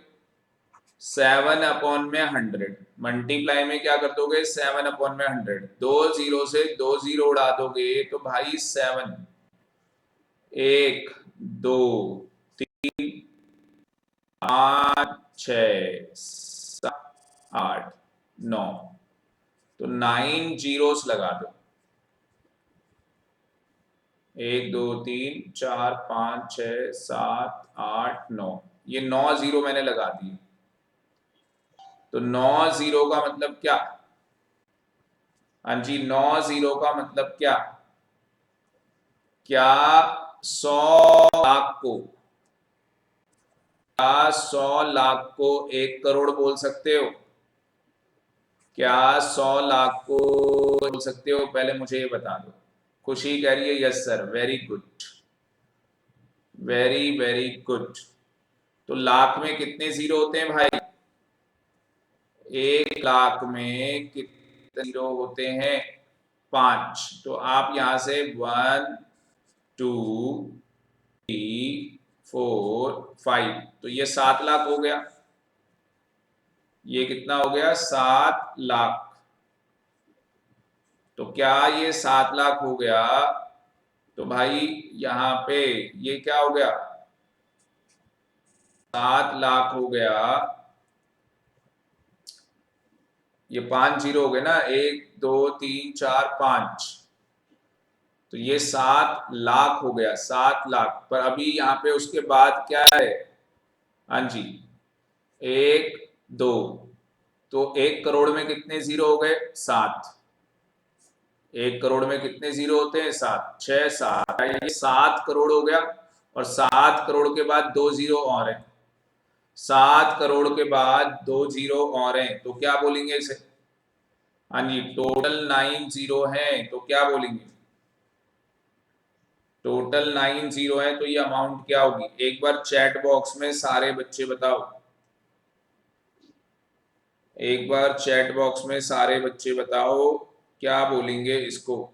7/100। मल्टीप्लाई में क्या कर दोगे? 7/100। 2 जीरो से 2 जीरो उड़ा दोगे तो भाई 7। 1 2 3 5 6 7 8 9 तो 9 जीरोस लगा दो। 1 2 3 4 5 6 7 8 9 ये 9 जीरो मैंने लगा दिए। तो 9 जीरो का मतलब क्या? हाँ जी, 9 जीरो का मतलब क्या? क्या 100 लाख को, क्या 100 लाख को 1 करोड़ बोल सकते हो? क्या 100 लाख को बोल सकते हो? पहले मुझे ये बता दो। खुशी कह रही है yes sir, very good, very very good. तो लाख में कितने जीरो होते हैं भाई? 1 लाख में कितने जीरो होते हैं? 5। तो आप यहां से 1 2 3 4 5 तो ये 7 लाख हो गया। ये कितना हो गया? 7 लाख। तो क्या ये 7 लाख हो गया? तो भाई यहाँ पे ये क्या हो गया? 7 लाख हो गया। ये 5 जीरो हो गए ना, 1 2 3 4 5 तो ये 7 लाख हो गया। 7 लाख पर अभी यहाँ पे उसके बाद क्या है? हाँ जी, 1 2 तो 1 करोड़ में कितने जीरो हो गए? 7। 1 करोड़ में कितने जीरो होते हैं? 7 6 7 ये 7 करोड़ हो गया। और 7 करोड़ के बाद 2 जीरो और हैं। 7 करोड़ के बाद 2 जीरो और हैं तो क्या बोलेंगे इसे? हाँ जी, टोटल 9 जीरो हैं तो क्या बोलेंगे? टोटल 9 जीरो है तो ये अमाउंट क्या होगी? एक बार चैट बॉक्स में सारे बच्चे बताओ। एक बार चैट बॉक्स में सारे बच्चे बताओ क्या बोलेंगे इसको।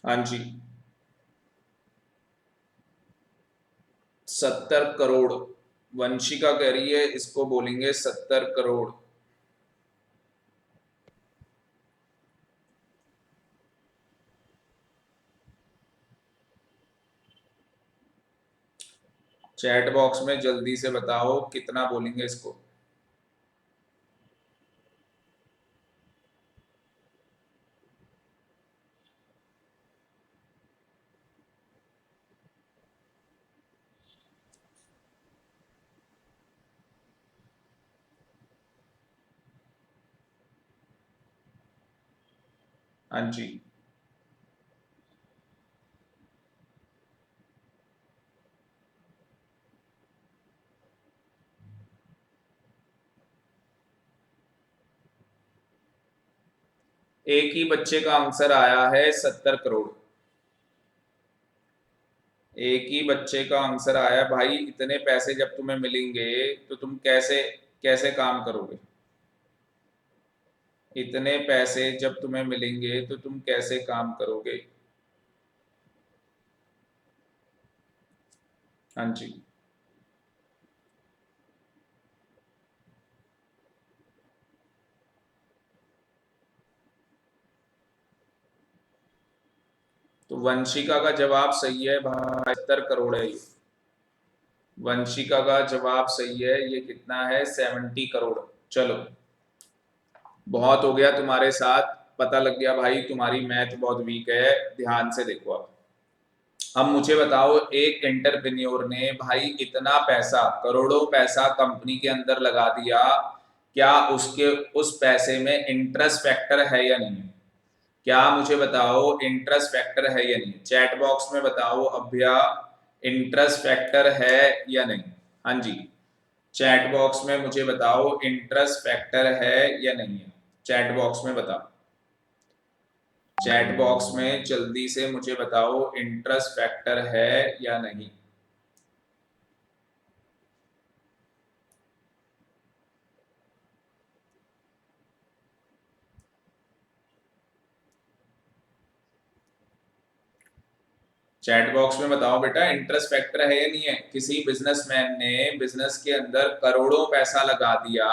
हाँ जी, 70 करोड़। वंशिका कह रही है इसको बोलेंगे 70 करोड़। चैट बॉक्स में जल्दी से बताओ कितना बोलेंगे इसको। हाँ जी, एक ही बच्चे का आंसर आया है 70 करोड़। एक ही बच्चे का आंसर आया। भाई इतने पैसे जब तुम्हें मिलेंगे तो तुम कैसे कैसे काम करोगे। इतने पैसे जब तुम्हें मिलेंगे तो तुम कैसे काम करोगे। हाँ जी, तो वंशिका का जवाब सही है भाई, 70 करोड़ है ये। वंशिका का जवाब सही है। ये कितना है, 70 करोड़। चलो, बहुत हो गया तुम्हारे साथ। पता लग गया भाई तुम्हारी मैथ बहुत वीक है। ध्यान से देखो अब मुझे बताओ, एक एंटरप्रेन्योर ने भाई इतना पैसा, करोड़ों पैसा कंपनी के अंदर लगा दिया, क्या उसके उस पैसे में इंटरेस्ट फैक्टर है या नहीं है। क्या मुझे बताओ, इंटरेस्ट फैक्टर है या नहीं। चैट बॉक्स में बताओ अभ्या, इंटरेस्ट फैक्टर है या नहीं। हाँ जी, चैट बॉक्स में मुझे बताओ इंटरेस्ट फैक्टर है या नहीं है। चैट बॉक्स में बताओ। चैट बॉक्स में जल्दी से मुझे बताओ इंटरेस्ट फैक्टर है या नहीं। चैट बॉक्स में बताओ बेटा, इंटरेस्ट फैक्टर है या नहीं है। किसी बिजनेसमैन ने बिजनेस के अंदर करोड़ों पैसा लगा दिया,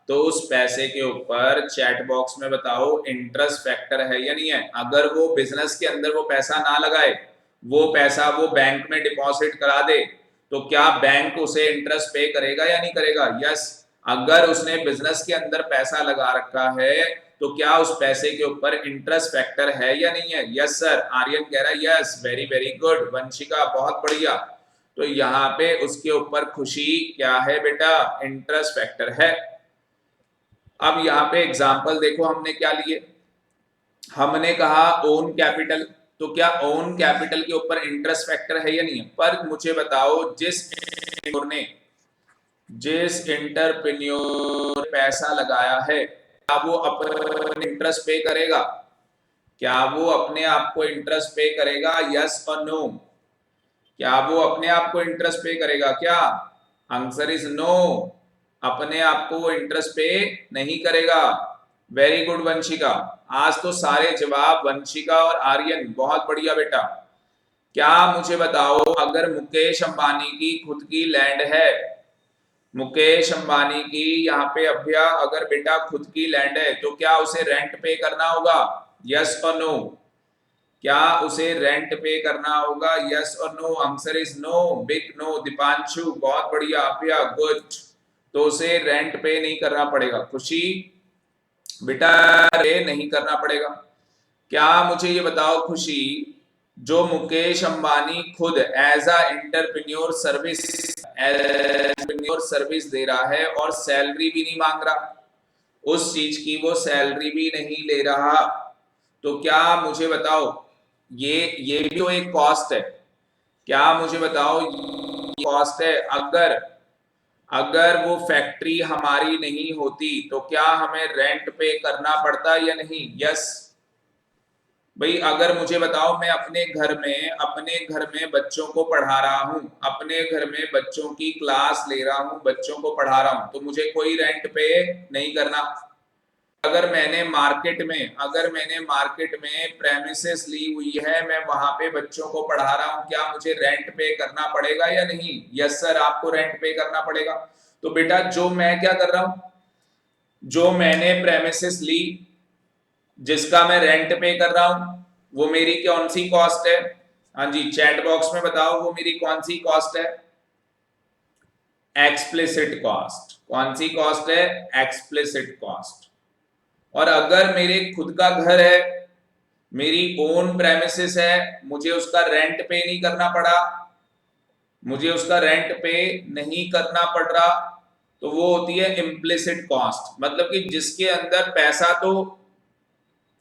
तो उस पैसे के ऊपर चैट बॉक्स में बताओ इंटरेस्ट फैक्टर है या नहीं है। अगर वो बिजनेस के अंदर वो पैसा ना लगाए, वो पैसा वो बैंक में डिपॉजिट करा दे, तो क्या बैंक उसे इंटरेस्ट पे करेगा या नहीं करेगा। यस, अगर उसने बिजनेस के अंदर पैसा लगा रखा है तो क्या उस पैसे के ऊपर इंटरेस्ट फैक्टर है या नहीं है। यस सर, आर्यन कह रहा है yes, very very good. Vanshika बहुत बढ़िया। तो यहाँ पे उसके ऊपर खुशी क्या है बेटा, इंटरेस्ट फैक्टर है। अब यहाँ पे एग्जाम्पल देखो हमने क्या लिए। हमने कहा ओन कैपिटल, तो क्या ओन कैपिटल के ऊपर इंटरेस्ट फैक्टर है या नहीं है। पर मुझे बताओ, जिस इंटरप्रेन्योर पैसा लगाया है, क्या वो अपने इंटरेस्ट पे करेगा। क्या वो अपने आप को इंटरेस्ट पे करेगा, यस और नो। क्या वो अपने आप को इंटरेस्ट पे करेगा क्या। आंसर इज नो, अपने आप को वो इंटरेस्ट पे नहीं करेगा। वेरी गुड वंशिका, आज तो सारे जवाब वंशिका और आर्यन, बहुत बढ़िया बेटा। क्या मुझे बताओ, अगर मुकेश अंबानी की खुद की लैंड है, मुकेश अंबानी की यहाँ पे अभ्या अगर बेटा खुद की लैंड है, तो क्या उसे रेंट पे करना होगा, यस और नो। क्या उसे रेंट पे करना होगा, यस और no. Answer is no, big no. Dipanshu बहुत बढ़िया, अभ्या गुड। तो उसे रेंट पे नहीं करना पड़ेगा। खुशी बेटा, रे नहीं करना पड़ेगा। क्या मुझे ये बताओ खुशी, जो मुकेश अंबानी खुद एज अ एंटरप्रेन्योर सर्विस दे रहा है और सैलरी भी नहीं मांग रहा, उस चीज की वो सैलरी भी नहीं ले रहा, तो क्या मुझे बताओ ये भी तो एक कॉस्ट है, क्या मुझे बताओ ये कॉस्ट है। अगर अगर वो फैक्ट्री हमारी नहीं होती तो क्या हमें रेंट पे करना पड़ता या नहीं? यस भाई, अगर मुझे बताओ मैं अपने घर में बच्चों को पढ़ा रहा हूं, अपने घर में बच्चों की क्लास ले रहा हूं, बच्चों को पढ़ा रहा हूं, तो मुझे कोई रेंट पे नहीं करना। अगर मैंने मार्केट में प्रेमिसेस ली हुई है, मैं वहां पे बच्चों को पढ़ा रहा हूं, क्या मुझे रेंट पे करना पड़ेगा या नहीं? यस सर, आपको रेंट पे करना पड़ेगा। तो बेटा जो मैं क्या कर रहा हूं, जो मैंने प्रेमिसेस ली, जिसका मैं रेंट पे कर रहा हूं, वो मेरी कौन सी कॉस्ट है? हाँ जी, चैट बॉक्स में बताओ वो मेरी कौन सी कॉस्ट है? Explicit cost. कौन सी कॉस्ट है? Explicit cost. और अगर मेरे खुद का घर है, मेरी ओन प्रेमिसेस है, मुझे उसका रेंट पे नहीं करना पड़ा, मुझे उसका रेंट पे नहीं करना पड़ रहा, तो वो होती है इम्प्लिसिट कॉस्ट। मतलब कि जिसके अंदर पैसा तो,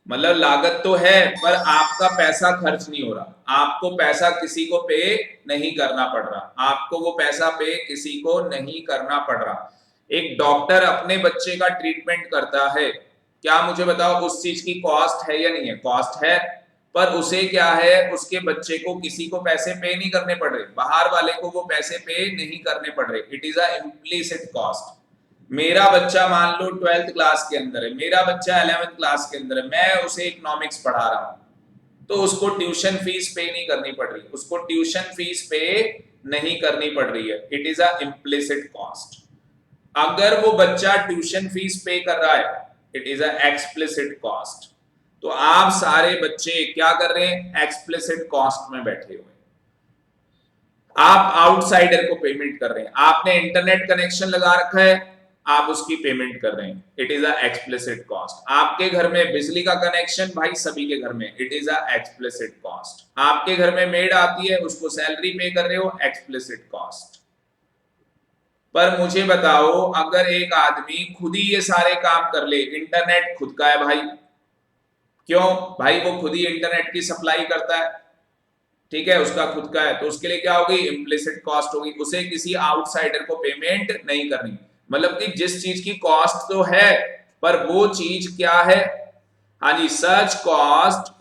मतलब लागत तो है, पर आपका पैसा खर्च नहीं हो रहा, आपको पैसा किसी को पे नहीं करना पड़ रहा, आपको वो पैसा पे किसी को नहीं करना पड़ रहा। एक डॉक्टर अपने बच्चे का ट्रीटमेंट करता है, क्या मुझे बताओ उस चीज की कॉस्ट है या नहीं है? कॉस्ट है, पर उसे क्या है, उसके बच्चे को किसी को पैसे पे नहीं करने पड़ रहे, बाहर वाले को वो पैसे पे नहीं करने पड़ रहे। It is a implicit cost. मेरा बच्चा मान लो 12th क्लास के अंदर है, मेरा बच्चा 11th क्लास के अंदर है, मैं उसे इकोनॉमिक्स पढ़ा रहा हूं, तो उसको ट्यूशन फीस पे नहीं करनी पड़ रही, उसको ट्यूशन फीस पे नहीं करनी पड़ रही है। It is a implicit cost. अगर वो बच्चा ट्यूशन फीस पे कर रहा है, it is a explicit cost. तो आप सारे बच्चे क्या कर रहे हैं? एक्सप्लिसिट कॉस्ट में बैठे हुए, आप आउटसाइडर को पेमेंट कर रहे हैं। आपने इंटरनेट कनेक्शन लगा रखा है, आप उसकी पेमेंट कर रहे हैं, it is a explicit cost. आपके घर में बिजली का कनेक्शन, भाई सभी के घर में, it is a explicit cost. आपके घर में मेड आती है, उसको सैलरी पे कर रहे हो, एक्सप्लिसिट कॉस्ट। पर मुझे बताओ अगर एक आदमी खुद ही ये सारे काम कर ले, इंटरनेट खुद का है भाई, क्यों भाई? वो खुद ही इंटरनेट की सप्लाई करता है, ठीक है, उसका खुद का है, तो उसके लिए क्या होगी? इम्प्लिसिट कॉस्ट होगी, उसे किसी आउटसाइडर को पेमेंट नहीं करनी। मतलब कि जिस चीज की कॉस्ट तो है, पर वो चीज क्या है? हाँ जी, सच कॉस्ट,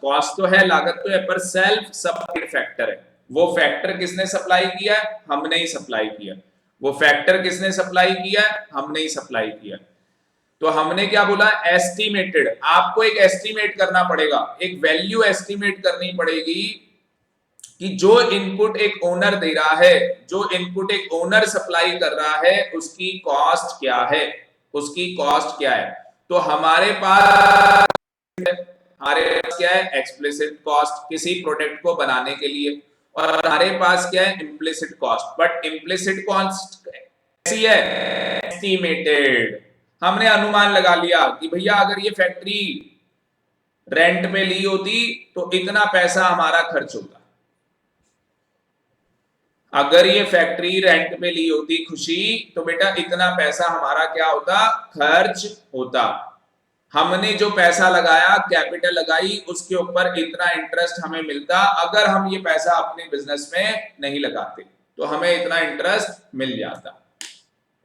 कॉस्ट तो है, लागत तो है, पर सेल्फ सप्लाइड फैक्टर है। वो फैक्टर किसने सप्लाई किया है? हमने ही सप्लाई किया। वो फैक्टर किसने सप्लाई किया है? हमने ही सप्लाई किया। तो हमने क्या बोला? एस्टिमेटेड। आपको एक एस्टिमेट करना पड़ेगा, एक वैल्यू एस्टिमेट करनी पड़ेगी कि जो इनपुट एक ओनर दे रहा है, जो इनपुट एक ओनर सप्लाई कर रहा है, उसकी कॉस्ट क्या है, उसकी कॉस्ट क्या है। तो हमारे पास क्या है? एक्सप्लिसिट कॉस्ट किसी प्रोडक्ट को बनाने के लिए, और हमारे पास क्या है? Implicit cost. But implicit cost कैसी है? एस्टिमेटेड। हमने अनुमान लगा लिया कि भैया अगर ये फैक्ट्री रेंट पे ली होती तो इतना पैसा हमारा खर्च होता, अगर ये फैक्ट्री रेंट पे ली होती खुशी, तो बेटा इतना पैसा हमारा क्या होता? खर्च होता। हमने जो पैसा लगाया, कैपिटल लगाई, उसके ऊपर इतना इंटरेस्ट हमें मिलता। अगर हम ये पैसा अपने बिजनेस में नहीं लगाते तो हमें इतना इंटरेस्ट मिल जाता।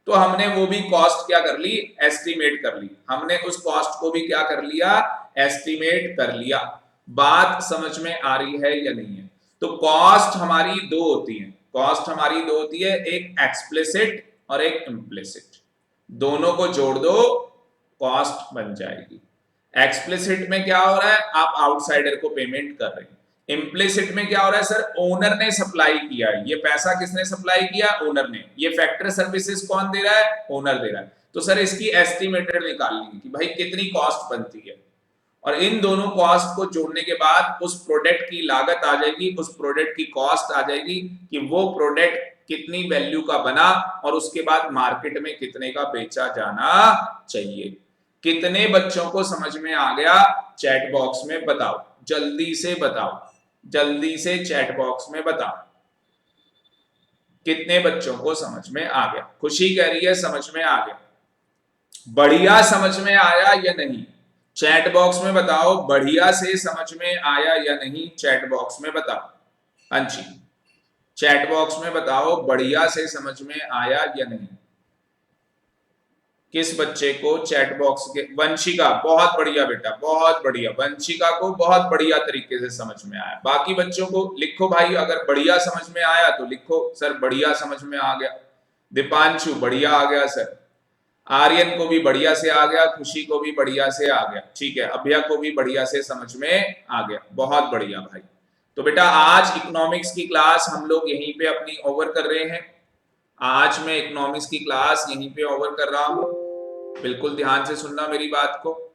तो हमने वो भी कॉस्ट क्या कर ली? एस्टिमेट कर ली। हमने उस कॉस्ट को भी क्या कर लिया? एस्टिमेट कर लिया। बात समझ में आ रही है या नहीं है? तो कॉस्ट हमारी दो होती है, कॉस्ट हमारी दो होती है, एक एक्सप्लिसिट और एक इम्प्लिसिट। दोनों को जोड़ दो, कॉस्ट बन जाएगी। एक्सप्लिसिट में क्या हो रहा है? आप आउटसाइडर को पेमेंट कर रहे हैं। इम्प्लिसिट में क्या हो रहा है? सर ओनर ने सप्लाई किया है, ये पैसा किसने सप्लाई किया? ओनर ने। ये फैक्टर सर्विसेज कौन दे रहा है? ओनर दे रहा है। तो सर इसकी एस्टिमेटेड निकालनी कि भाई कितनी कॉस्ट बनती है, और इन दोनों कॉस्ट को जोड़ने के बाद उस प्रोडक्ट की लागत आ जाएगी, उस प्रोडक्ट की कॉस्ट आ जाएगी कि वो प्रोडक्ट कितनी वैल्यू का बना, और उसके बाद मार्केट में कितने का बेचा जाना चाहिए। कितने बच्चों को समझ में आ गया? चैट बॉक्स में बताओ, जल्दी से बताओ, जल्दी से चैट बॉक्स में बताओ कितने बच्चों को समझ में आ गया। खुशी कह रही है समझ में आ गया। बढ़िया, समझ में आया या नहीं? चैट बॉक्स में बताओ बढ़िया से समझ में आया या नहीं, चैट बॉक्स में बताओ। अंशी, चैट बॉक्स में बताओ बढ़िया से समझ में आया या नहीं। किस बच्चे को चैट बॉक्स के, वंशिका, बहुत बढ़िया बेटा, बहुत बढ़िया, वंशिका को बहुत बढ़िया तरीके से समझ में आया। बाकी बच्चों को लिखो भाई, अगर बढ़िया समझ में आया तो लिखो सर बढ़िया समझ में आ गया। दीपांशु बढ़िया आ गया सर, आर्यन को भी बढ़िया से आ गया, खुशी को भी बढ़िया से आ गया, ठीक है, अभ्या को भी बढ़िया से समझ में आ गया, बहुत बढ़िया भाई। तो बेटा आज इकोनॉमिक्स की क्लास हम लोग यहीं पे अपनी ओवर कर रहे हैं। आज मैं इकोनॉमिक्स की क्लास यहीं पे ओवर कर रहा हूं, बिल्कुल ध्यान से सुनना मेरी बात को।